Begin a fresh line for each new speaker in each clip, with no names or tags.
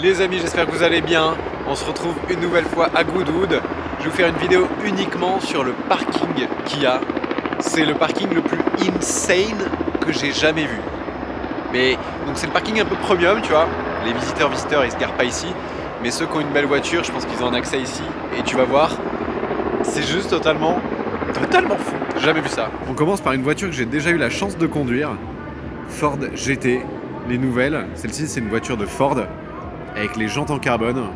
Les amis, j'espère que vous allez bien. On se retrouve une nouvelle fois à Goodwood. Je vais vous faire une vidéo uniquement sur le parking qu'il y a. C'est le parking le plus insane que j'ai jamais vu. Mais donc c'est le parking un peu premium, tu vois. Les visiteurs ils se garent pas ici. Mais ceux qui ont une belle voiture, je pense qu'ils ont un accès ici. Et tu vas voir, c'est juste totalement fou. J'ai jamais vu ça. On commence par une voiture que j'ai déjà eu la chance de conduire. Ford GT, les nouvelles. Celle-ci, c'est une voiture de Ford avec les jantes en carbone.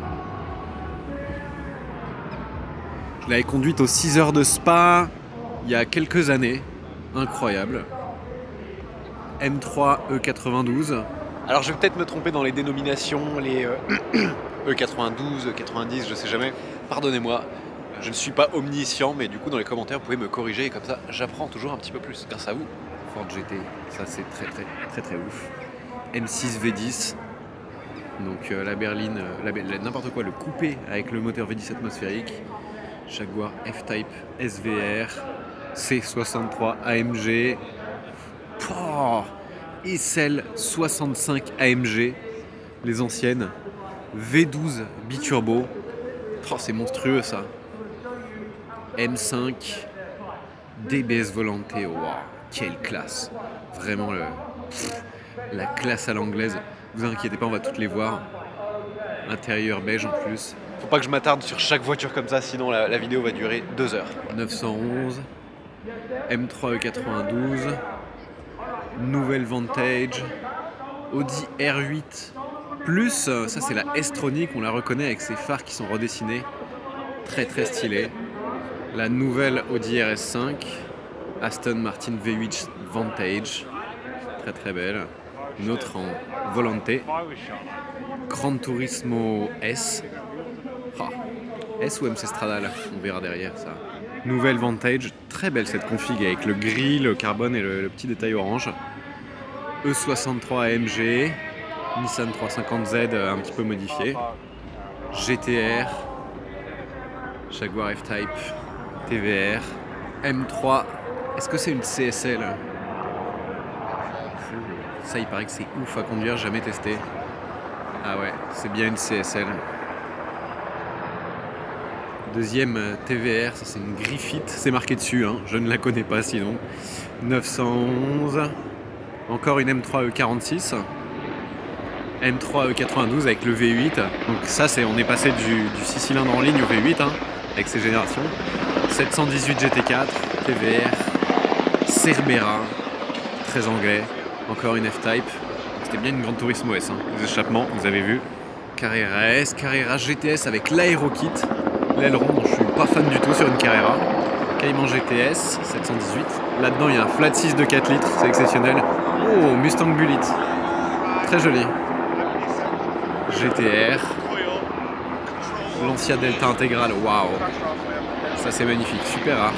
Je l'avais conduite aux 6 heures de Spa il y a quelques années. Incroyable. M3 E92. Alors je vais peut-être me tromper dans les dénominations, les E92, E90, je sais jamais. Pardonnez-moi, je ne suis pas omniscient, mais du coup dans les commentaires vous pouvez me corriger et comme ça j'apprends toujours un petit peu plus grâce à vous. Ford GT, ça c'est très ouf. M6 V10. Donc la berline, n'importe quoi, le coupé avec le moteur V10 atmosphérique. Jaguar F-Type SVR, C63 AMG, et celle 65 AMG, les anciennes, V12 biturbo. C'est monstrueux ça. M5, DBS Volante, wow, quelle classe. Vraiment la classe à l'anglaise. Vous inquiétez pas, on va toutes les voir. Intérieur beige en plus. Faut pas que je m'attarde sur chaque voiture comme ça, sinon la vidéo va durer 2 heures. 911, M3 E92, nouvelle Vantage, Audi R8 plus, ça c'est la S-Tronic, on la reconnaît avec ses phares qui sont redessinés. Très stylé. La nouvelle Audi RS5, Aston Martin V8 Vantage, très belle. Une autre en Volante, Gran Turismo S. S ou MC Stradale, on verra derrière ça. Nouvelle Vantage, très belle cette config avec le gris, le carbone et le petit détail orange. E63 AMG, Nissan 350Z un petit peu modifié. GTR, Jaguar F-Type, TVR, M3. Est-ce que c'est une CSL? Ça, il paraît que c'est ouf à conduire, jamais testé. Ah ouais, c'est bien une CSL. Deuxième TVR, ça c'est une Griffith, c'est marqué dessus, hein. Je ne la connais pas sinon. 911, encore une M3 E46, M3 E92 avec le V8. Donc ça, on est passé du 6 cylindres en ligne au V8, hein, avec ces générations. 718 GT4, TVR, Cerbera, très anglais. Encore une F-Type. C'était bien une Gran Turismo S, hein. Les échappements, vous avez vu. Carrera S, Carrera GTS avec l'aérokit. L'aileron, dont je suis pas fan du tout sur une Carrera. Cayman GTS 718. Là-dedans, il y a un flat 6 de 4 litres, c'est exceptionnel. Oh, Mustang Bullitt. Très joli. GTR. Lancia Delta intégrale, waouh. Ça, c'est magnifique, super rare.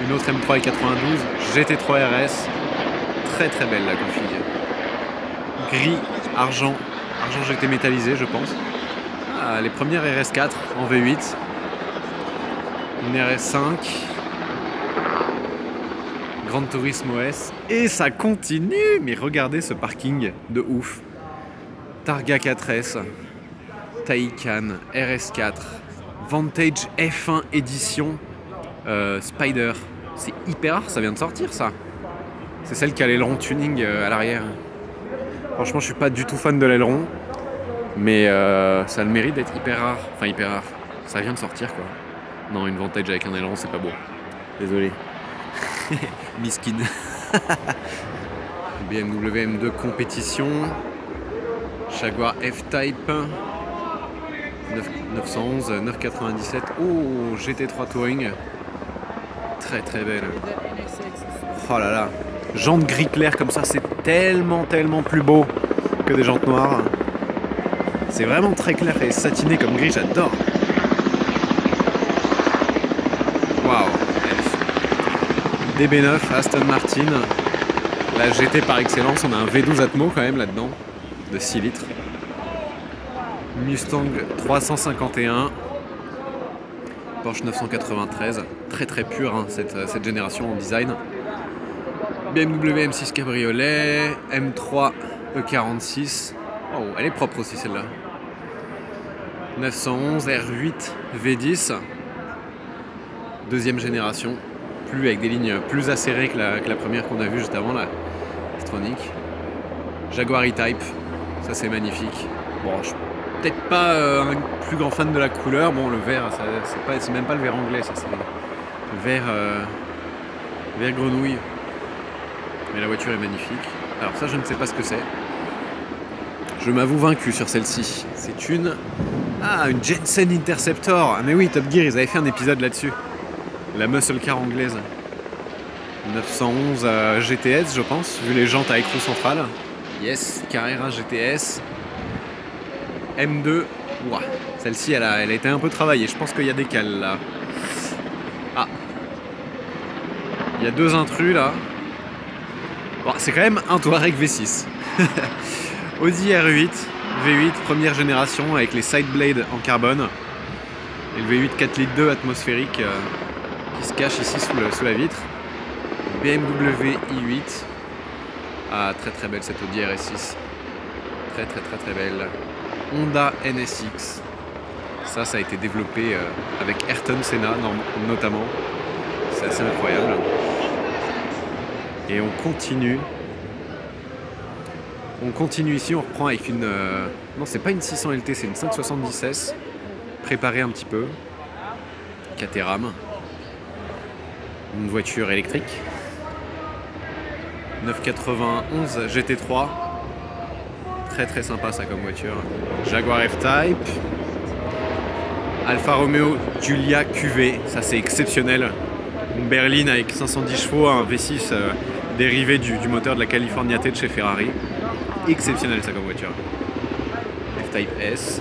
Une autre M3 92, GT3 RS. Très belle la config. Gris, argent GT métallisé je pense. Ah, les premières RS4 en V8. Une RS5. Gran Turismo S. Et ça continue. Mais regardez ce parking de ouf. Targa 4S. Taycan RS4. Vantage F1 édition. Spider. C'est hyper rare, ça vient de sortir ça. C'est celle qui a l'aileron tuning à l'arrière. Franchement, je suis pas du tout fan de l'aileron, mais ça a le mérite d'être hyper rare. Enfin, hyper rare. Ça vient de sortir, quoi. Non, une Vantage avec un aileron, c'est pas beau. Désolé. Miskin. BMW M2 compétition. Jaguar F-Type. 911, 997. Oh, GT3 Touring. Très belle. Oh là là. Jantes gris clair comme ça, c'est tellement plus beau que des jantes noires. C'est vraiment très clair et satiné comme gris, j'adore. Waouh. DB9, Aston Martin. La GT par excellence, on a un V12 Atmo quand même là-dedans, de 6 litres. Mustang 351. Porsche 993, très pure hein, cette génération en design. BMW M6 Cabriolet, M3 E46. Oh, elle est propre aussi celle-là. 911 R8 V10. Deuxième génération. Plus avec des lignes plus acérées que la première qu'on a vue juste avant, la Stronic. Jaguar E-Type. Ça c'est magnifique. Bon, je suis peut-être pas un plus grand fan de la couleur. Bon, le vert, c'est même pas le vert anglais, ça c'est le vert, vert grenouille. Mais la voiture est magnifique. Alors ça, je ne sais pas ce que c'est. Je m'avoue vaincu sur celle-ci. C'est une Jensen Interceptor. Ah mais oui, Top Gear, ils avaient fait un épisode là-dessus. La muscle car anglaise. 911 GTS, je pense, vu les jantes à écrou central. Yes, Carrera GTS. M2. Ouah, celle-ci, elle a été un peu travaillée. Je pense qu'il y a des cales là. Ah. Il y a deux intrus là. Bon, c'est quand même un Touareg V6. Audi R8, V8 première génération avec les side blades en carbone. Et le V8 4 litres 2 atmosphérique qui se cache ici sous la vitre. BMW i8. Ah, très très belle cette Audi RS6. Très belle. Honda NSX. Ça a été développé avec Ayrton Senna notamment. C'est assez incroyable. Et on continue. On continue ici, on reprend avec une... Non, c'est pas une 600 LT, c'est une 570 S. Préparée un petit peu. Caterham. Une voiture électrique. 991 GT3. Très sympa ça comme voiture. Jaguar F-Type. Alfa Romeo Giulia QV. Ça c'est exceptionnel. Une berline avec 510 chevaux, un V6 dérivé du moteur de la California T de chez Ferrari. Exceptionnel ça comme voiture. F-Type S.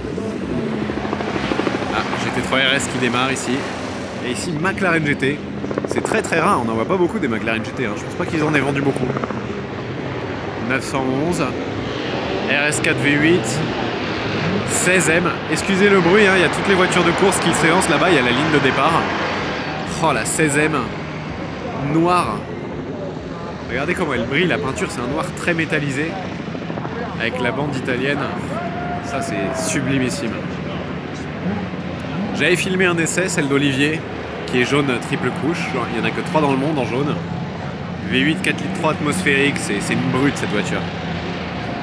Ah, GT3 RS qui démarre ici. Et ici McLaren GT. C'est très rare, on n'en voit pas beaucoup des McLaren GT. Je pense pas qu'ils en aient vendu beaucoup. 911. RS4 V8. 16M. Excusez le bruit, il y a toutes les voitures de course qui s'élancent là-bas, il y a la ligne de départ. Oh la 16M. Noire. Regardez comment elle brille, la peinture c'est un noir très métallisé. Avec la bande italienne. Ça c'est sublimissime. J'avais filmé un essai, celle d'Olivier, qui est jaune triple couche. Il n'y en a que 3 dans le monde en jaune. V8 4 litres 3 atmosphérique, c'est une brute cette voiture.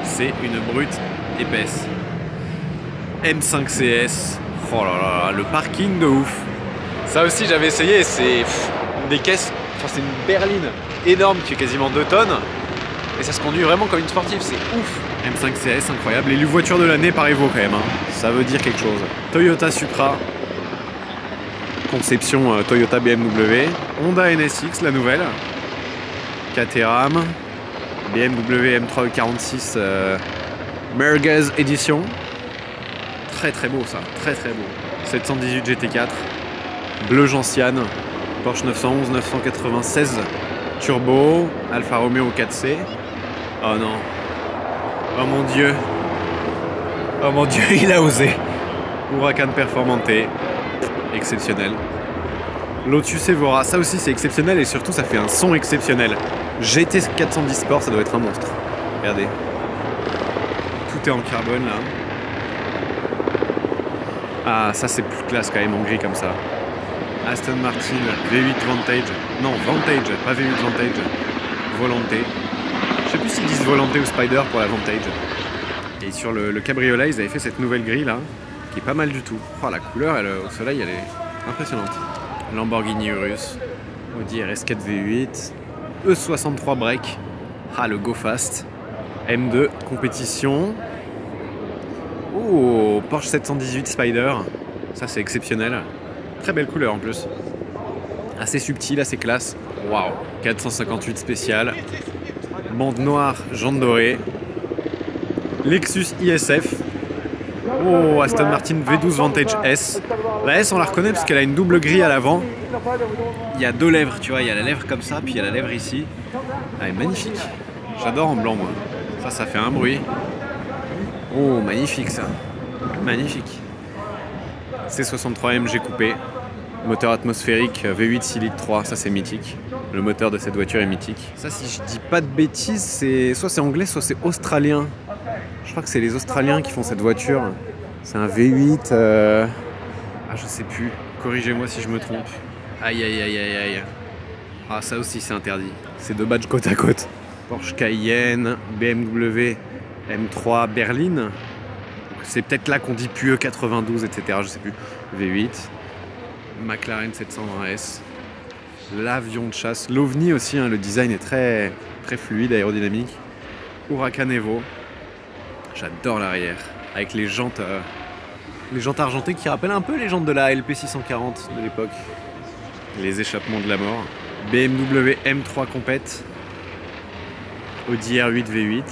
C'est une brute épaisse. M5 CS. Oh là là, le parking de ouf. Ça aussi j'avais essayé, c'est des caisses, c'est une berline énorme qui fait quasiment 2 tonnes. Et ça se conduit vraiment comme une sportive, c'est ouf. M5 CS, incroyable. Élu voiture de l'année par Evo quand même. Ça veut dire quelque chose. Toyota Supra. Conception Toyota BMW. Honda NSX, la nouvelle. Caterham. BMW M3 E46 Merguez Edition. Très beau ça, très beau. 718 GT4. Bleu gentiane. Porsche 911, 996 Turbo. Alfa Romeo 4C. Oh non. Oh mon dieu. Oh mon dieu, il a osé. Huracan Performante. Exceptionnel. Lotus Evora, ça aussi c'est exceptionnel et surtout ça fait un son exceptionnel. GT 410 Sport, ça doit être un monstre. Regardez. Tout est en carbone là. Ah, ça c'est plus classe quand même en gris comme ça. Aston Martin V8 Vantage. Non, Vantage, pas V8 Vantage. Volante. Je sais plus s'ils disent Volante ou Spider pour la Vantage. Et sur le cabriolet, ils avaient fait cette nouvelle grille là, qui est pas mal du tout. Oh, la couleur, au soleil, elle est impressionnante. Lamborghini Urus. Audi RS4 V8. E63 break. Ah, le Go Fast. M2 compétition. Oh, Porsche 718 Spider. Ça, c'est exceptionnel. Très belle couleur en plus. Assez subtil, assez classe. Waouh. 458 spécial. Bande noire, jante dorée. Lexus ISF. Oh, Aston Martin V12 Vantage S. La S, on la reconnaît parce qu'elle a une double grille à l'avant. Il y a 2 lèvres, tu vois. Il y a la lèvre comme ça, puis il y a la lèvre ici. Elle est magnifique. J'adore en blanc, moi. Ça fait un bruit. Oh, magnifique ça. Magnifique. C63 MG coupé. Moteur atmosphérique V8 6 litres 3, ça c'est mythique. Le moteur de cette voiture est mythique. Ça, si je dis pas de bêtises, soit c'est anglais, soit c'est australien. Je crois que c'est les Australiens qui font cette voiture. C'est un V8. Ah, je sais plus. Corrigez-moi si je me trompe. Aïe, aïe, aïe, aïe, aïe. Ah, ça aussi, c'est interdit. C'est deux badges côte à côte. Porsche Cayenne, BMW M3 Berline. C'est peut-être là qu'on dit PUE 92, etc. Je sais plus. V8. McLaren 720S. L'avion de chasse. L'OVNI aussi, hein, le design est très, très fluide, aérodynamique. Huracan Evo. J'adore l'arrière. Avec les jantes argentées qui rappellent un peu les jantes de la LP 640 de l'époque. Les échappements de la mort. BMW M3 Compète. Audi R8 V8.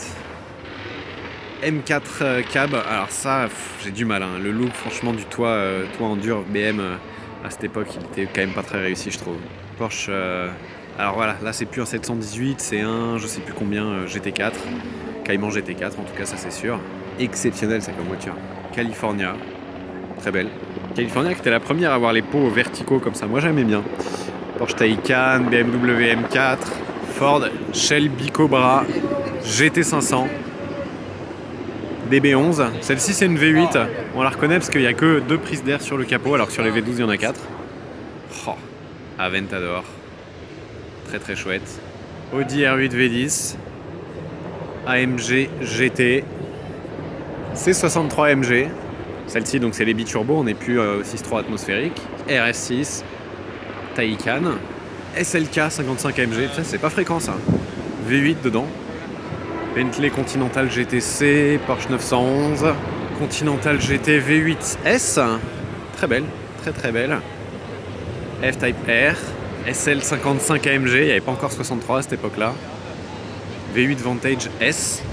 M4 cab. Alors ça, j'ai du mal. Hein. Le look franchement du toit en dur BM à cette époque, il était quand même pas très réussi, je trouve. Porsche. Alors voilà, là c'est plus un 718, c'est un je sais plus combien GT4. Cayman GT4 en tout cas, ça c'est sûr. Exceptionnel ça comme voiture. California, très belle. California qui était la première à avoir les pots verticaux comme ça, moi j'aimais bien. Porsche Taycan, BMW M4, Ford Shelby Cobra, GT500, DB11. Celle-ci c'est une V8, on la reconnaît parce qu'il n'y a que 2 prises d'air sur le capot alors que sur les V12 il y en a 4. Oh, Aventador, très très chouette. Audi R8 V10, AMG GT, C63 MG. Celle-ci donc c'est les biturbo, on n'est plus au 6.3 atmosphérique. RS6, Taycan, SLK 55 AMG, c'est pas fréquent ça. V8 dedans. Bentley Continental GTC, Porsche 911, Continental GT V8S, très belle, très très belle. F-Type R, SL55 AMG, il n'y avait pas encore 63 à cette époque-là. V8 Vantage S,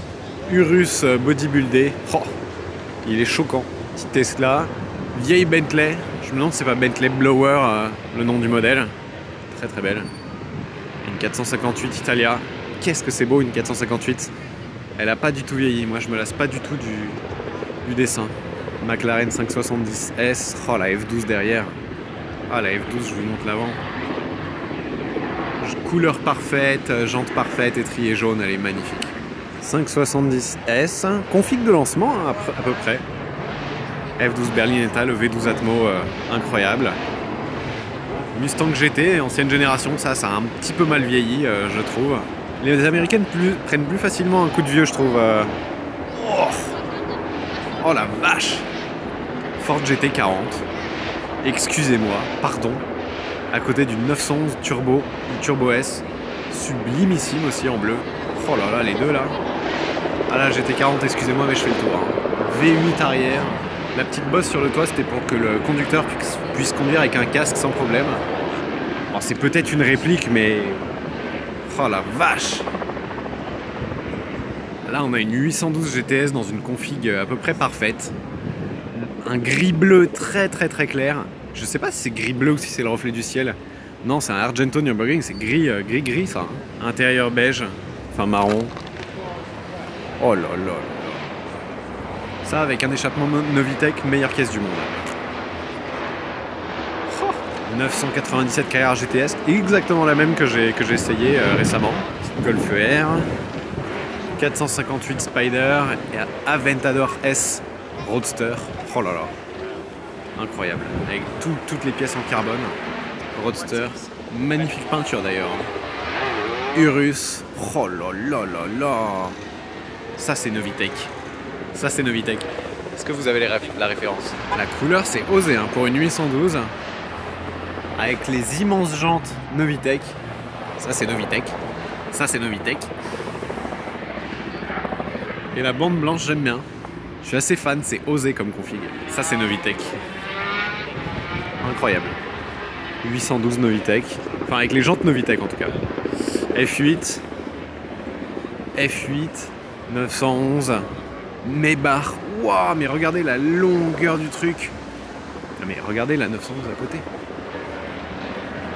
Urus bodybuildé, oh, il est choquant. Petite Tesla, vieille Bentley, je me demande si c'est pas Bentley Blower le nom du modèle. Très très belle. Une 458 Italia, qu'est-ce que c'est beau une 458. Elle a pas du tout vieilli, moi je me lasse pas du tout du dessin. McLaren 570S, oh la F12 derrière. Ah la F12, je vous montre l'avant. Couleur parfaite, jante parfaite, étrier jaune, elle est magnifique. 570S, config de lancement hein, à peu près. F12 Berlinetta, le V12 Atmo, incroyable. Mustang GT, ancienne génération, ça a un petit peu mal vieilli, je trouve. Les Américaines prennent plus facilement un coup de vieux, je trouve. Oh la vache! Ford GT40. Excusez-moi, pardon. À côté d'une 911 Turbo, une Turbo S. Sublimissime aussi en bleu. Oh là là, les deux là. Ah là, GT40, excusez-moi, mais je fais le tour. Hein. V8 arrière. La petite bosse sur le toit, c'était pour que le conducteur puisse conduire avec un casque sans problème. Alors c'est peut-être une réplique, mais... Oh la vache! Là on a une 812 GTS dans une config à peu près parfaite. Un gris bleu très très très clair. Je sais pas si c'est gris bleu ou si c'est le reflet du ciel. Non, c'est un Argento Nürburgring, c'est gris ça. Hein. Intérieur beige, enfin marron. Oh là là là. Ça avec un échappement Novitec, meilleure caisse du monde. 997 Carrera GTS, exactement la même que j'ai essayé récemment. Golf R, 458 Spider et Aventador S Roadster. Oh là là, incroyable, avec toutes les pièces en carbone. Roadster, magnifique peinture d'ailleurs. Urus, oh là là là là. Ça c'est Novitec. Ça c'est Novitec. Est-ce que vous avez la référence? La couleur c'est osé hein, pour une 812. Avec les immenses jantes Novitec. Ça c'est Novitec. Ça c'est Novitec. Et la bande blanche j'aime bien. Je suis assez fan, c'est osé comme config. Ça c'est Novitec. Incroyable. 812 Novitec. Enfin avec les jantes Novitec en tout cas. F8. F8. 911. Maybach. Waouh, mais regardez la longueur du truc. Non mais regardez la 911 à côté.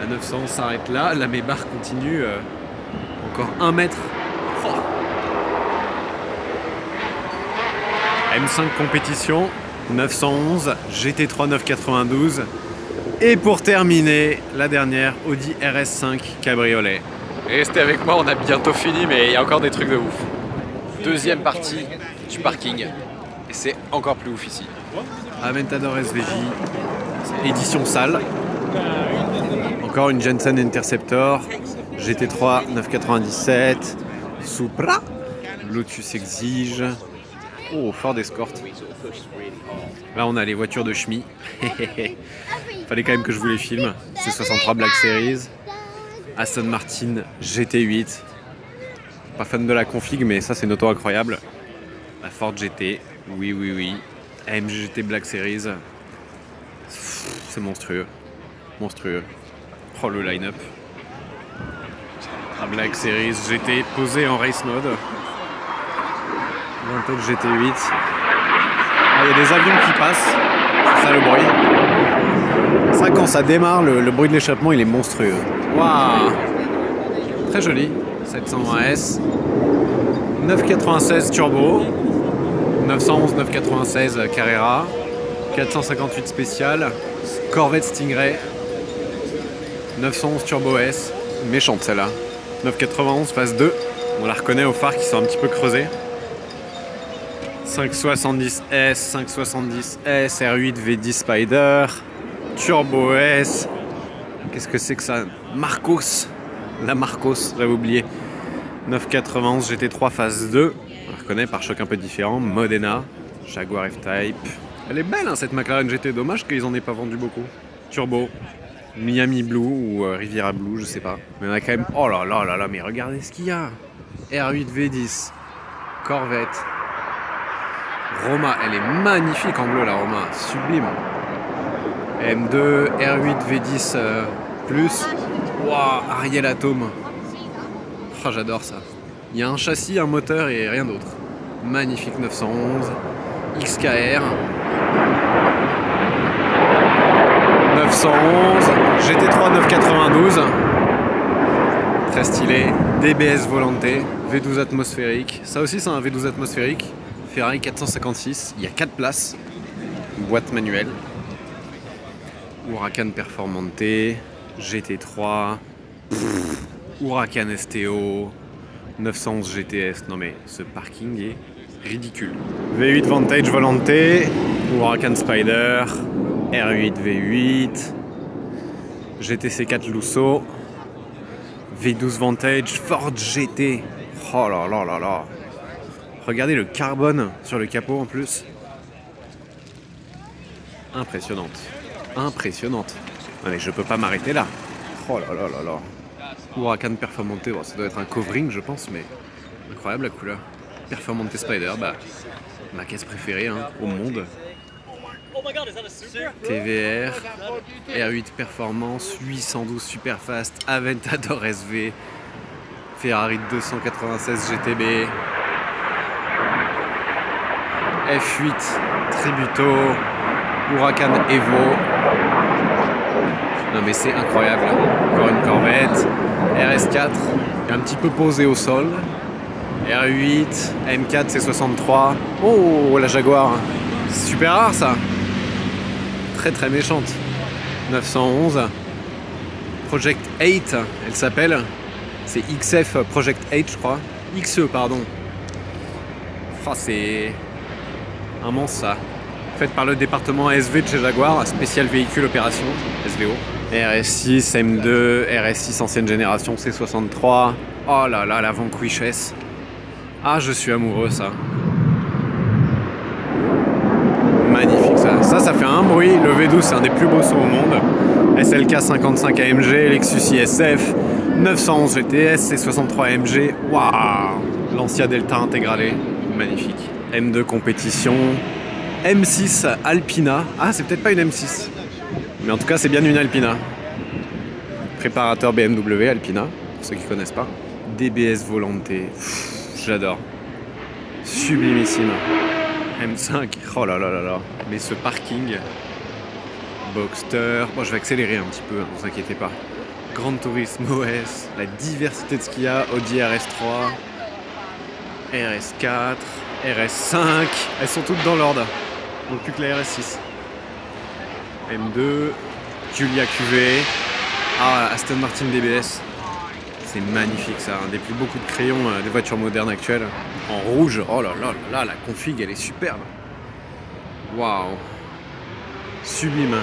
La 911 s'arrête là, la Maybach continue encore 1 mètre. Oh. M5 compétition, 911, GT3 992. Et pour terminer, la dernière, Audi RS5 cabriolet. Restez avec moi, on a bientôt fini, mais il y a encore des trucs de ouf. Deuxième partie du parking, et c'est encore plus ouf ici. Aventador SVJ, édition salle. Encore une Jensen Interceptor, GT3 997, Supra, Lotus Exige, oh Ford Escort. Là on a les voitures de Schmi. Fallait quand même que je vous les filme. C63 Black Series, Aston Martin GT8. Pas fan de la config mais ça c'est une auto incroyable. La Ford GT, oui. AMG GT Black Series. C'est monstrueux. Oh le line-up. La Black Series GT posée en race mode. Vintage GT8. Ah, il y a des avions qui passent. C'est ça le bruit. Ça quand ça démarre, le bruit de l'échappement il est monstrueux. Waouh. Très joli. 720S. 996 turbo. 911 996 Carrera. 458 spécial. Corvette Stingray. 911 Turbo S, méchante celle-là. 991 phase 2, on la reconnaît aux phares qui sont un petit peu creusés. 570S, 570S, R8 V10 Spider, Turbo S. Qu'est-ce que c'est que ça? Marcos, la Marcos, j'avais oublié. 991 GT3 phase 2, on la reconnaît par choc un peu différent. Modena, Jaguar F-Type. Elle est belle hein, cette McLaren GT, dommage qu'ils en aient pas vendu beaucoup. Turbo. Miami Blue ou Riviera Blue, je sais pas. Mais on a quand même... Oh là là là là, mais regardez ce qu'il y a. R8 V10, Corvette. Roma, elle est magnifique en bleu la Roma, sublime. M2, R8 V10 plus. Waouh, Ariel Atom. Oh, j'adore ça. Il y a un châssis, un moteur et rien d'autre. Magnifique 911. XKR. 911, GT3 992, très stylé, DBS Volante, V12 atmosphérique, ça aussi c'est un V12 atmosphérique, Ferrari 456, il y a 4 places, boîte manuelle, Huracan Performante, GT3, Huracan STO, 911 GTS, non mais ce parking est ridicule. V8 Vantage Volante, Huracan Spider, R8 V8, GTC4 Lusso, V12 Vantage, Ford GT. Oh là là là là. Regardez le carbone sur le capot en plus. Impressionnante. Impressionnante. Non mais je peux pas m'arrêter là. Oh là là là là. Huracan Performante, bon, ça doit être un covering je pense, mais incroyable la couleur. Performante Spider, bah ma caisse préférée hein, au monde. TVR, R8 Performance, 812 Superfast, Aventador SV, Ferrari 296 GTB, F8 Tributo, Huracan Evo. Non mais c'est incroyable. Encore une Corvette, RS4, un petit peu posé au sol. R8, M4 C63. Oh la Jaguar, c'est super rare ça. Très méchante. 911 Project 8 elle s'appelle, c'est XF Project 8 je crois, XE pardon. Oh, c'est un monstre ça, faite par le département SV de chez Jaguar, spécial véhicule opération SVO. RS6 M2, RS6 ancienne génération C63. Oh là là, la Vanquish S. Ah je suis amoureux ça. Magnifique ça. Ça fait un bruit. Le V12 c'est un des plus beaux sauts au monde. SLK 55 AMG, Lexus ISF, 911 GTS, C63 AMG. Waouh. Lancia Delta intégralé. Magnifique. M2 compétition. M6 Alpina. Ah c'est peut-être pas une M6. Mais en tout cas c'est bien une Alpina. Préparateur BMW Alpina, pour ceux qui connaissent pas. DBS Volante. J'adore. Sublimissime. M5, oh là là là là, mais ce parking, Boxster, bon je vais accélérer un petit peu, ne vous inquiétez pas. Gran Turismo OS, la diversité de ce qu'il y a, Audi RS3, RS4, RS5, elles sont toutes dans l'ordre, donc plus que la RS6. M2, Giulia QV, ah Aston Martin DBS, c'est magnifique ça, un des plus beaucoup de crayons des voitures modernes actuelles. En rouge, oh là là là, la config elle est superbe. Waouh. Sublime.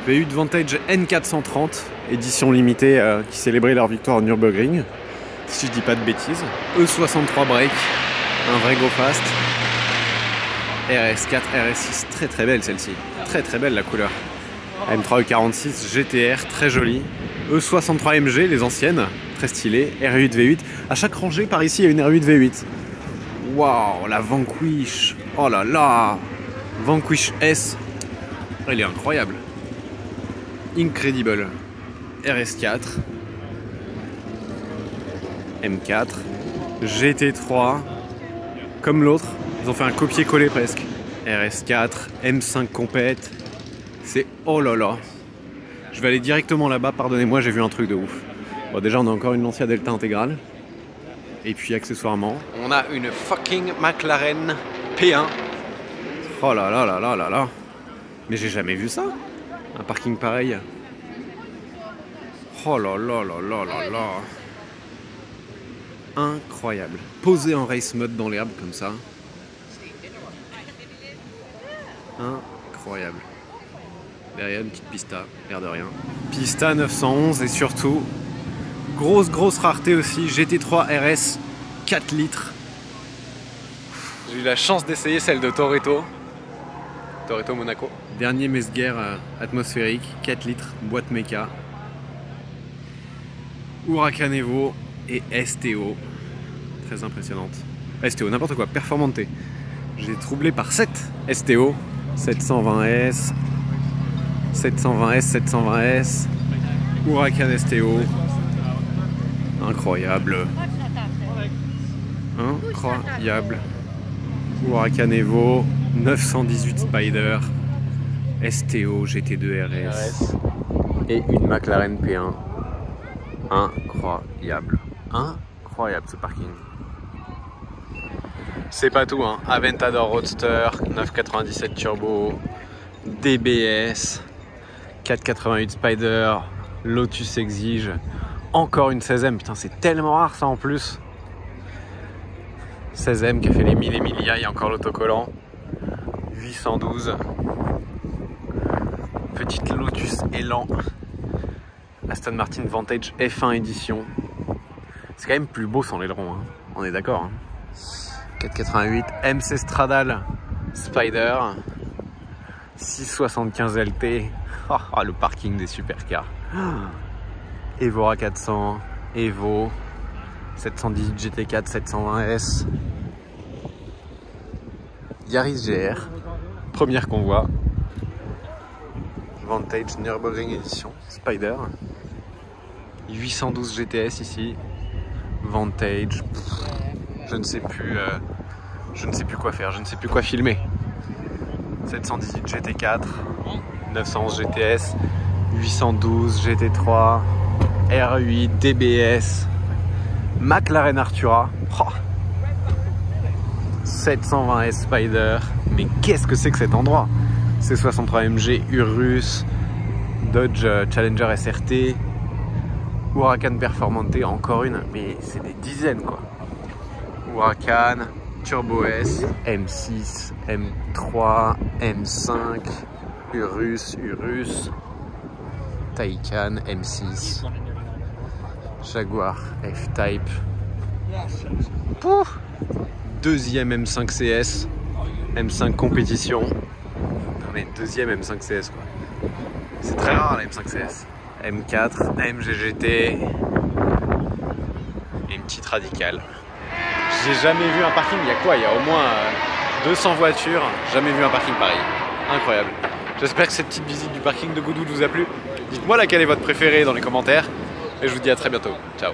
V8 Vantage N430, édition limitée qui célébrait leur victoire au Nürburgring, si je dis pas de bêtises. E63 break, un vrai go fast. RS4, RS6, très très belle celle-ci. Très très belle la couleur. M3 E46 GTR, très jolie. E63 MG, les anciennes, très stylées. R8 V8. À chaque rangée par ici, il y a une R8 V8. Waouh, la Vanquish. Oh là là. Vanquish S. Elle est incroyable. Incredible. RS4. M4. GT3. Comme l'autre. Ils ont fait un copier-coller presque. RS4. M5 compète. C'est oh là là. Je vais aller directement là-bas. Pardonnez-moi, j'ai vu un truc de ouf. Bon, déjà, on a encore une Lancia Delta intégrale. Et puis, accessoirement, on a une fucking McLaren P1. Oh là là là là là là. Mais j'ai jamais vu ça. Un parking pareil. Oh là là là là là là. Incroyable. Posé en race mode dans l'herbe comme ça. Incroyable. Derrière une petite Pista, l'air de rien. Pista 911 et surtout, grosse rareté aussi, GT3 RS 4 litres. J'ai eu la chance d'essayer celle de Toretto Monaco. Dernier Mesguer atmosphérique, 4 litres, boîte méca. Huracan Evo et STO. Très impressionnante. STO, n'importe quoi, Performante. J'ai troublé par 7 STO. 720S, 720S, 720S. Huracan STO. Incroyable. Incroyable. Huracan Evo, 918 Spider, STO, GT2 RS et une McLaren P1. Incroyable. Incroyable ce parking. C'est pas tout, hein. Aventador Roadster, 997 Turbo, DBS, 488 Spider, Lotus Exige, encore une 16ème. Putain, c'est tellement rare ça en plus. 16ème qui a fait les 1000 et Emilia, il y a encore l'autocollant. 812. Petite Lotus Elan. Aston Martin Vantage F1 édition. C'est quand même plus beau sans l'aileron, hein. On est d'accord, hein. 488 MC Stradale Spider. 675 LT. Oh, le parking des supercars. Evora 400. Evo. 718 GT4, 720S. Yaris GR. Première convoi. Vantage Nürburgring édition. Spider. 812 GTS ici. Vantage. Je ne sais plus quoi faire, je ne sais plus quoi filmer. 718 GT4, 911 GTS, 812 GT3, R8, DBS, McLaren Artura, 720S Spider. Mais qu'est-ce que c'est que cet endroit? C63 MG, Urus, Dodge Challenger SRT, Huracan Performante, encore une, mais c'est des dizaines quoi. Huracan, Turbo S, M6, M3, M5, Urus, Taycan, M6, Jaguar F-Type, deuxième M5 CS, M5 compétition, non mais deuxième M5 CS quoi, c'est très rare la M5 CS, M4, MGGT et une petite radicale. J'ai jamais vu un parking, il y a quoi? Il y a au moins 200 voitures, jamais vu un parking pareil. Incroyable. J'espère que cette petite visite du parking de Goodwood vous a plu. Dites-moi laquelle est votre préférée dans les commentaires et je vous dis à très bientôt. Ciao.